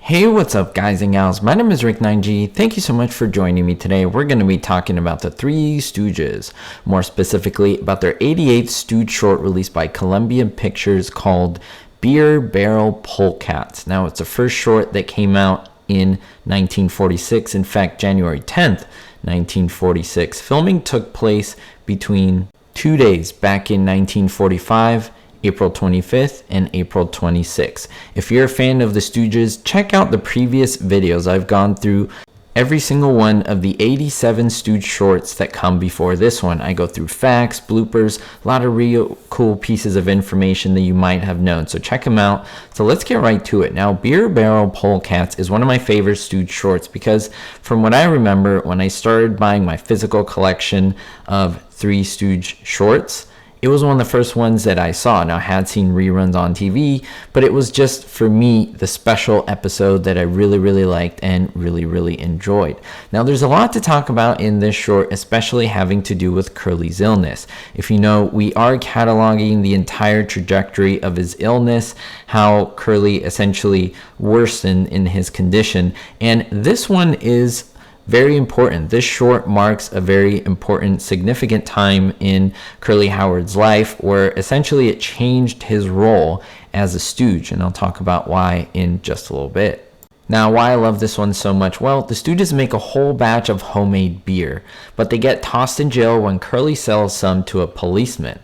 Hey, what's up guys and gals? My name is Rick 9G. Thank you so much for joining me today. We're going to be talking about the Three Stooges, more specifically about their 88th Stooge short released by Columbia Pictures called Beer Barrel Polecats. Now, it's the first short that came out in 1946, in fact, January 10th, 1946. Filming took place between 2 days back in 1945, April 25th and April 26th. If you're a fan of the Stooges, check out the previous videos. I've gone through every single one of the 87 Stooge shorts that come before this one. I go through facts, bloopers, a lot of real cool pieces of information that you might have known. So check them out. So let's get right to it. Now, Beer Barrel Polecats is one of my favorite Stooge shorts because from what I remember, when I started buying my physical collection of Three Stooge shorts, it was one of the first ones that I saw. Now, I had seen reruns on TV, but it was just, for me, the special episode that I really liked and really enjoyed. Now, there's a lot to talk about in this short, especially having to do with Curly's illness. If you know, we are cataloging the entire trajectory of his illness, how Curly essentially worsened in his condition, and this one is very important. This short marks a very important, significant time in Curly Howard's life where essentially it changed his role as a Stooge, and I'll talk about why in just a little bit. Now, why I love this one so much? Well, the Stooges make a whole batch of homemade beer, but they get tossed in jail when Curly sells some to a policeman.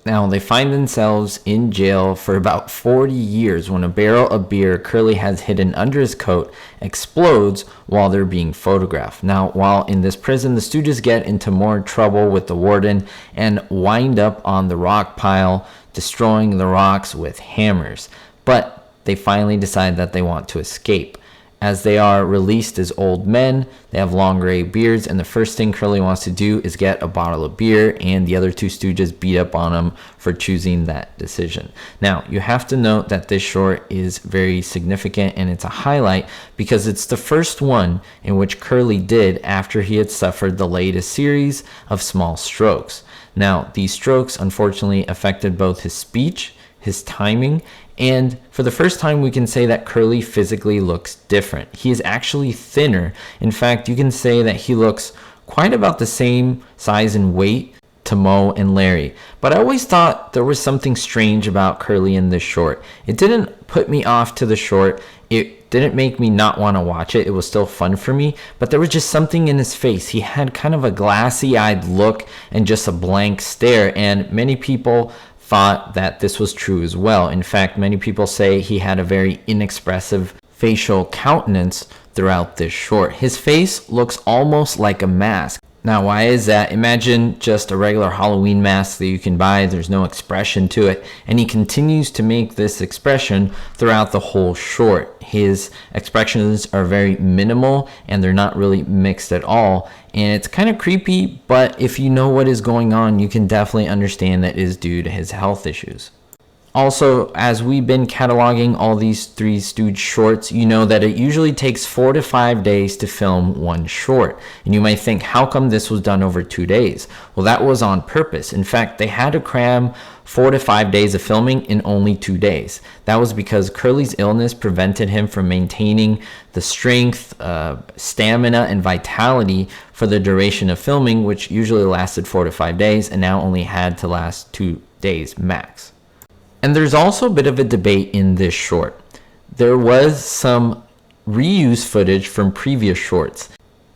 Now, they find themselves in jail for about 40 years when a barrel of beer Curly has hidden under his coat explodes while they're being photographed. Now, while in this prison, the Stooges get into more trouble with the warden and wind up on the rock pile, destroying the rocks with hammers. But they finally decide that they want to escape. As they are released as old men, they have long gray beards, and the first thing Curly wants to do is get a bottle of beer, and the other two Stooges beat up on him for choosing that decision. Now, you have to note that this short is very significant, and it's a highlight because it's the first one in which Curly did after he had suffered the latest series of small strokes. Now, these strokes unfortunately affected both his speech, his timing, and for the first time we can say that Curly physically looks different. He is actually thinner. In fact, you can say that he looks quite about the same size and weight to Moe and Larry. But I always thought there was something strange about Curly in this short. It didn't put me off to the short. It didn't make me not want to watch it. It was still fun for me, but there was just something in his face. He had kind of a glassy-eyed look and just a blank stare, and many people thought that this was true as well. In fact, many people say he had a very inexpressive facial countenance throughout this short. His face looks almost like a mask. Now, why is that? Imagine just a regular Halloween mask that you can buy. There's no expression to it, and he continues to make this expression throughout the whole short. His expressions are very minimal, and they're not really mixed at all, and it's kind of creepy, but if you know what is going on, you can definitely understand that it is due to his health issues. Also, as we've been cataloging all these Three Stooge shorts, you know that it usually takes 4 to 5 days to film one short. And you might think, how come this was done over 2 days? Well, that was on purpose. In fact, they had to cram 4 to 5 days of filming in only 2 days. That was because Curly's illness prevented him from maintaining the strength, stamina, and vitality for the duration of filming, which usually lasted 4 to 5 days and now only had to last 2 days max. And there's also a bit of a debate in this short. There was some reuse footage from previous shorts.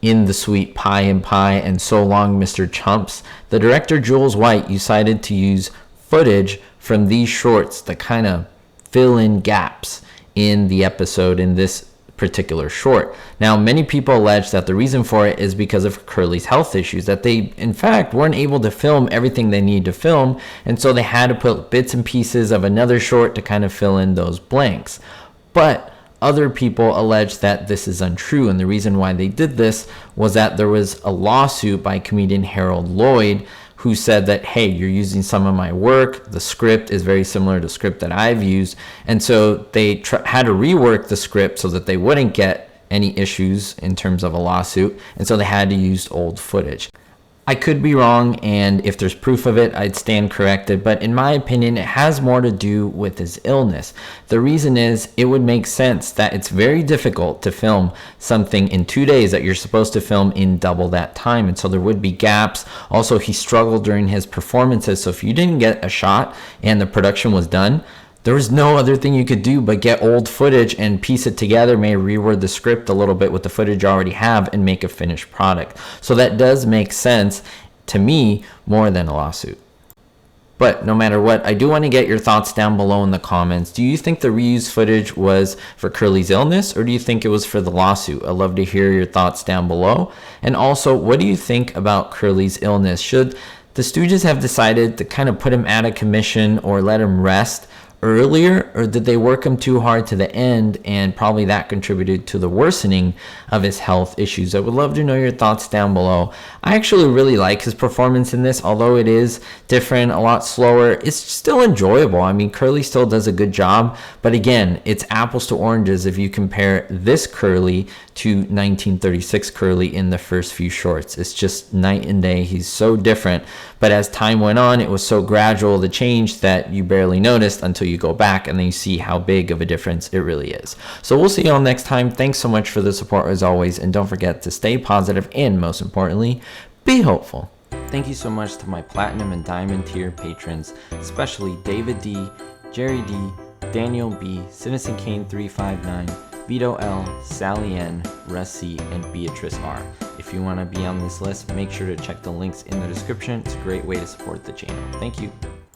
In The Sweet Pie and Pie and So Long Mr. Chumps, the director Jules White decided to use footage from these shorts to kind of fill in gaps in the episode in this particular short. Now, many people allege that the reason for it is because of Curly's health issues, that they in fact weren't able to film everything they needed to film, and so they had to put bits and pieces of another short to kind of fill in those blanks. But other people allege that this is untrue, and the reason why they did this was that there was a lawsuit by comedian Harold Lloyd who said that, hey, you're using some of my work, the script is very similar to the script that I've used, and so they had to rework the script so that they wouldn't get any issues in terms of a lawsuit, and so they had to use old footage. I could be wrong, and if there's proof of it, I'd stand corrected, but in my opinion, it has more to do with his illness. The reason is, it would make sense that it's very difficult to film something in 2 days that you're supposed to film in double that time, and so there would be gaps. Also, he struggled during his performances, so if you didn't get a shot and the production was done, there was no other thing you could do but get old footage and piece it together, maybe reword the script a little bit with the footage you already have and make a finished product. So that does make sense to me more than a lawsuit. But no matter what, I do want to get your thoughts down below in the comments. Do you think the reused footage was for Curly's illness, or do you think it was for the lawsuit? I'd love to hear your thoughts down below. And also, what do you think about Curly's illness? Should the Stooges have decided to kind of put him out of commission or let him rest earlier, or did they work him too hard to the end and probably that contributed to the worsening of his health issues? I would love to know your thoughts down below. I actually really like his performance in this, although it is different, a lot slower. It's still enjoyable. I mean, Curly still does a good job, but again, it's apples to oranges if you compare this Curly to 1936 Curly in the first few shorts. It's just night and day. He's so different, but as time went on, it was so gradual the change that you barely noticed until you go back and then you see how big of a difference it really is. So we'll see you all next time. Thanks so much for the support as always, and don't forget to stay positive and most importantly, be hopeful. Thank you so much to my platinum and diamond tier patrons, especially David D, Jerry D, Daniel B, Citizen Kane 359, Vito L, Sally N, Russ C, and Beatrice R. If you want to be on this list, make sure to check the links in the description. It's a great way to support the channel. Thank you.